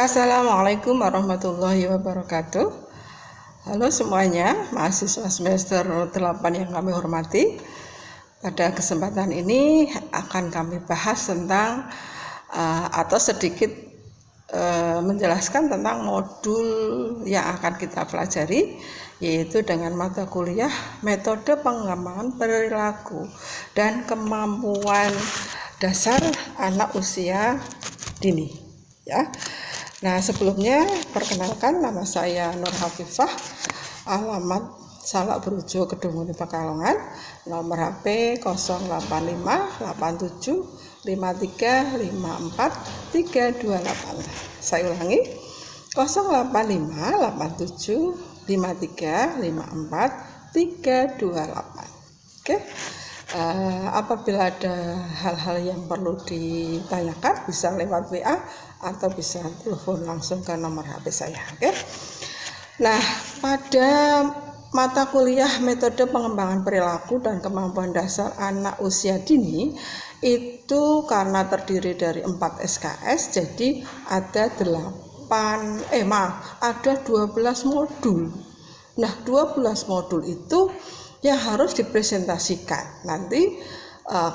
Assalamualaikum warahmatullahi wabarakatuh. Halo semuanya, mahasiswa semester 8 yang kami hormati. Pada kesempatan ini akan kami bahas tentang atau sedikit menjelaskan tentang modul yang akan kita pelajari, yaitu dengan mata kuliah metode pengembangan perilaku dan kemampuan dasar anak usia dini, ya. Nah, sebelumnya perkenalkan, nama saya Nur Hafifah, alamat Salak Brujo, Kedung Muni, Pekalongan, nomor HP 08587535438. Saya ulangi, 08587535438. Oke. Apabila ada hal-hal yang perlu ditanyakan, bisa lewat WA atau bisa telepon langsung ke nomor HP saya. Oke. Nah, pada mata kuliah metode pengembangan perilaku dan kemampuan dasar anak usia dini itu karena terdiri dari 4 SKS, jadi ada 12 modul. Nah, 12 modul itu yang harus dipresentasikan. Nanti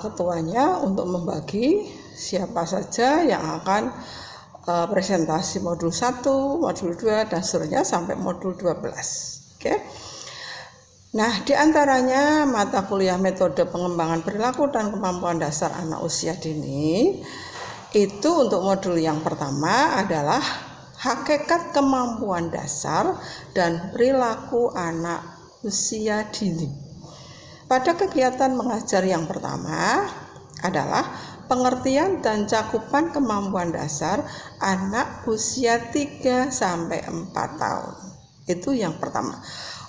ketuanya untuk membagi siapa saja yang akan presentasi modul 1, modul 2 dan seterusnya sampai modul 12. Oke. Nah, diantaranya mata kuliah metode pengembangan perilaku dan kemampuan dasar anak usia dini itu untuk modul yang pertama adalah hakikat kemampuan dasar dan perilaku anak usia dini. Pada kegiatan mengajar yang pertama adalah pengertian dan cakupan kemampuan dasar anak usia 3-4 tahun. Itu yang pertama.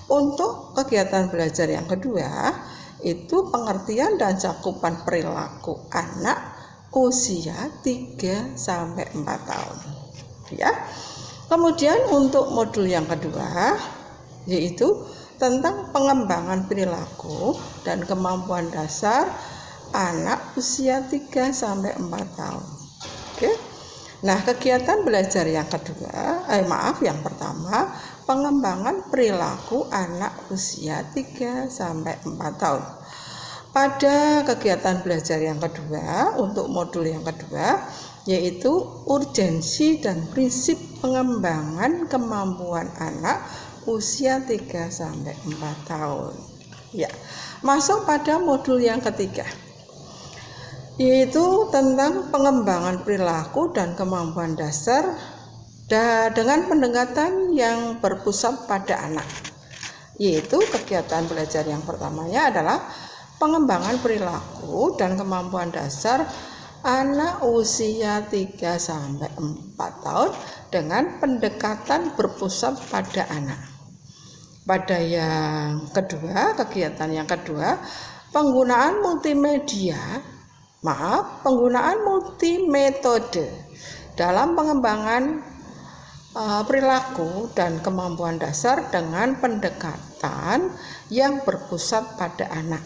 Untuk kegiatan belajar yang kedua, itu pengertian dan cakupan perilaku anak usia 3-4 tahun. Ya. Kemudian untuk modul yang kedua, yaitu tentang pengembangan perilaku dan kemampuan dasar anak usia 3-4 tahun. Oke. Nah, kegiatan belajar yang yang pertama, pengembangan perilaku anak usia 3-4 tahun. Pada kegiatan belajar yang kedua, untuk modul yang kedua, yaitu urgensi dan prinsip pengembangan kemampuan anak usia 3-4 tahun. Ya, masuk pada modul yang ketiga, yaitu tentang pengembangan perilaku dan kemampuan dasar dengan pendekatan yang berpusat pada anak. Yaitu kegiatan belajar yang pertamanya adalah pengembangan perilaku dan kemampuan dasar anak usia 3-4 tahun dengan pendekatan berpusat pada anak. Pada yang kedua, kegiatan yang kedua, penggunaan multimetode dalam pengembangan perilaku dan kemampuan dasar dengan pendekatan yang berpusat pada anak.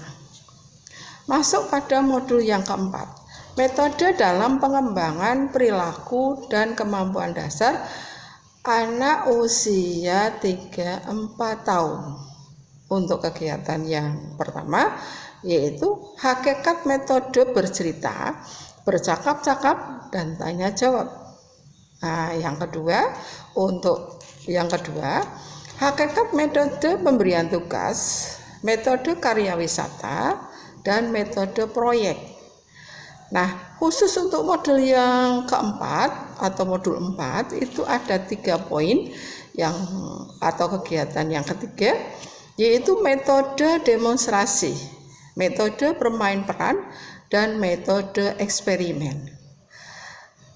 Masuk pada modul yang keempat, metode dalam pengembangan perilaku dan kemampuan dasar anak usia 3-4 tahun. Untuk kegiatan yang pertama, yaitu hakikat metode bercerita, bercakap-cakap, dan tanya jawab. Nah, untuk yang kedua, hakikat metode pemberian tugas, metode karya wisata, dan metode proyek. Nah, khusus untuk modul yang keempat atau modul 4 itu ada 3 poin atau kegiatan yang ketiga, yaitu metode demonstrasi, metode bermain peran, dan metode eksperimen.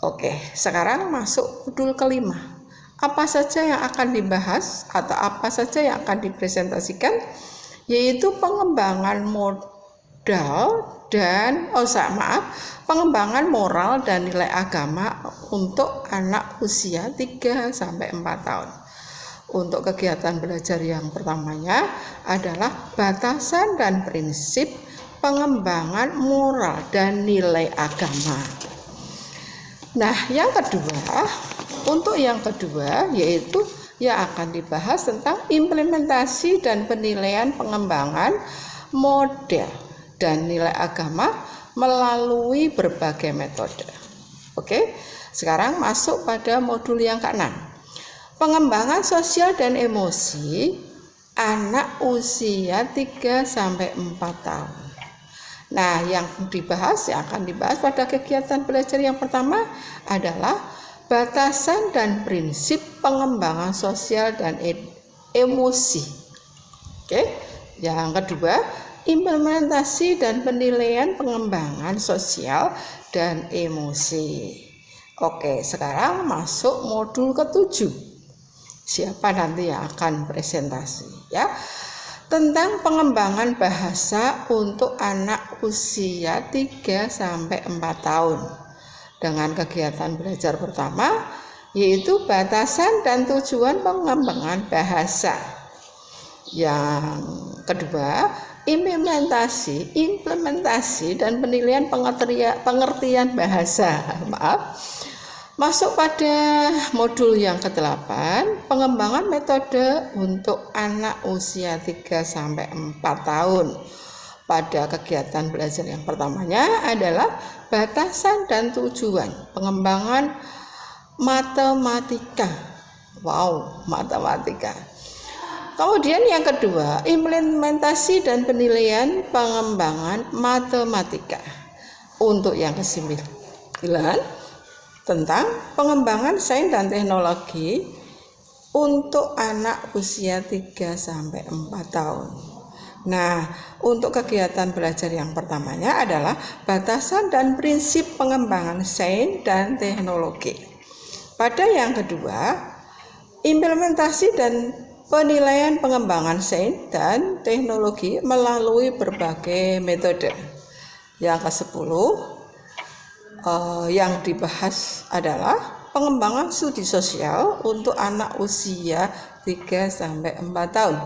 Oke, sekarang masuk modul kelima. Apa saja yang akan dibahas atau apa saja yang akan dipresentasikan, yaitu pengembangan pengembangan moral dan nilai agama untuk anak usia 3-4 tahun. Untuk kegiatan belajar yang pertamanya adalah batasan dan prinsip pengembangan moral dan nilai agama. Nah, yang kedua, untuk yang kedua yaitu yang akan dibahas tentang implementasi dan penilaian pengembangan model dan nilai agama melalui berbagai metode. Oke, sekarang masuk pada modul yang ke-6. Pengembangan sosial dan emosi anak usia 3-4 tahun. Nah, yang akan dibahas pada kegiatan belajar yang pertama adalah batasan dan prinsip pengembangan sosial dan emosi. Oke. Yang kedua, implementasi dan penilaian pengembangan sosial dan emosi. Oke, sekarang masuk modul ke-7. Siapa nanti yang akan presentasi ya? Tentang pengembangan bahasa untuk anak usia 3-4 tahun. Dengan kegiatan belajar pertama yaitu batasan dan tujuan pengembangan bahasa. Yang kedua, implementasi dan penilaian pengertian bahasa. Masuk pada modul yang ke-8, pengembangan metode untuk anak usia 3-4 tahun. Pada kegiatan belajar yang pertamanya adalah batasan dan tujuan pengembangan matematika. Wow, matematika. Kemudian yang kedua, implementasi dan penilaian pengembangan matematika. Untuk yang ke-9, tentang pengembangan sains dan teknologi untuk anak usia 3-4 tahun. Nah, untuk kegiatan belajar yang pertamanya adalah batasan dan prinsip pengembangan sains dan teknologi. Pada yang kedua, implementasi dan penilaian pengembangan sains dan teknologi melalui berbagai metode. Yang ke-10, yang dibahas adalah pengembangan studi sosial untuk anak usia 3-4 tahun.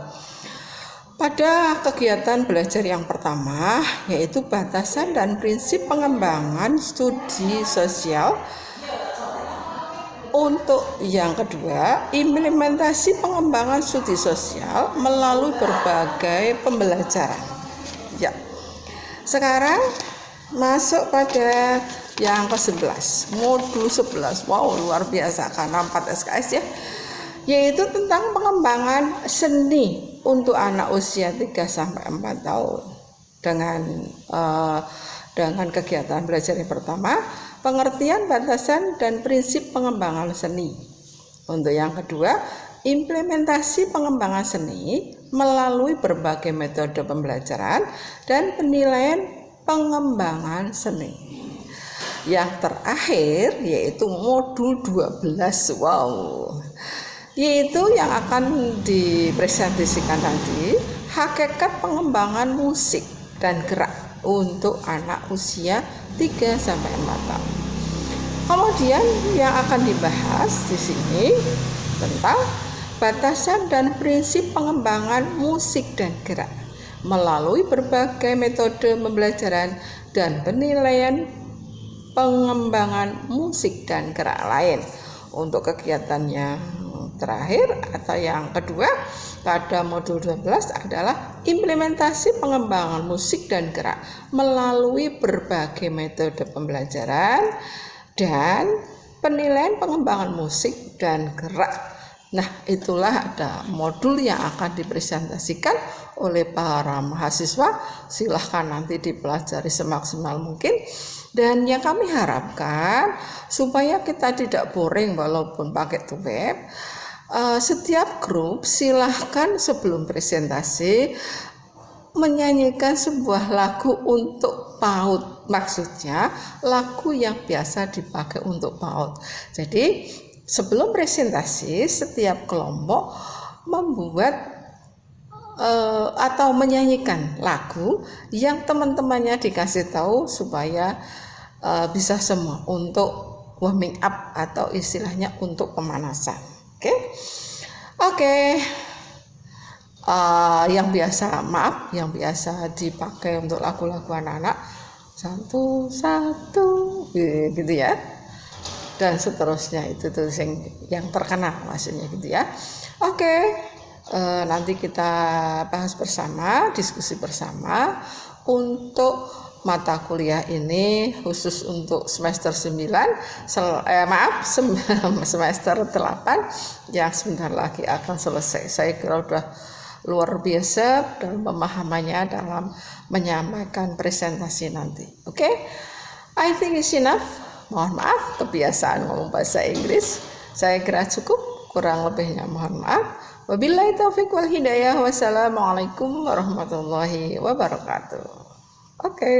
Pada kegiatan belajar yang pertama yaitu batasan dan prinsip pengembangan studi sosial. Untuk yang kedua, implementasi pengembangan studi sosial melalui berbagai pembelajaran. Ya. Sekarang masuk pada yang ke-11, modul 11. Wow, luar biasa karena 4 SKS ya. Yaitu tentang pengembangan seni untuk anak usia 3-4 tahun. Dengan kegiatan belajar yang pertama, pengertian batasan dan prinsip pengembangan seni. Untuk yang kedua, implementasi pengembangan seni melalui berbagai metode pembelajaran dan penilaian pengembangan seni. Yang terakhir yaitu modul 12. Wow. Yaitu yang akan dipresentasikan nanti, hakikat pengembangan musik dan gerak untuk anak usia 3-4 tahun. Kemudian yang akan dibahas di sini tentang batasan dan prinsip pengembangan musik dan gerak melalui berbagai metode pembelajaran dan penilaian pengembangan musik dan gerak lain. Untuk kegiatan yang terakhir atau yang kedua pada modul 12 adalah implementasi pengembangan musik dan gerak melalui berbagai metode pembelajaran dan penilaian pengembangan musik dan gerak. Nah, itulah ada modul yang akan dipresentasikan oleh para mahasiswa. Silahkan nanti dipelajari semaksimal mungkin. Dan yang kami harapkan supaya kita tidak boring walaupun pakai web, setiap grup silahkan sebelum presentasi menyanyikan sebuah lagu untuk PAUD. Maksudnya lagu yang biasa dipakai untuk PAUD. Jadi sebelum presentasi setiap kelompok membuat atau menyanyikan lagu yang teman-temannya dikasih tahu supaya bisa semua untuk warming up atau istilahnya untuk pemanasan. Oke. Yang biasa dipakai untuk lagu-lagu anak-anak satu gitu ya. dan seterusnya. Itu tuh yang terkenal maksudnya gitu ya. Oke, nanti kita bahas bersama, diskusi bersama untuk mata kuliah ini khusus untuk semester 9 semester 8 yang sebentar lagi akan selesai. Saya kira udah luar biasa dalam pemahamannya dalam menyampaikan presentasi nanti. Oke, I think it's enough. Mohon maaf kebiasaan ngomong bahasa Inggris. Saya kira cukup, kurang lebihnya mohon maaf. Wabillahi taufiq wal hidayah. Wassalamualaikum warahmatullahi wabarakatuh. Oke.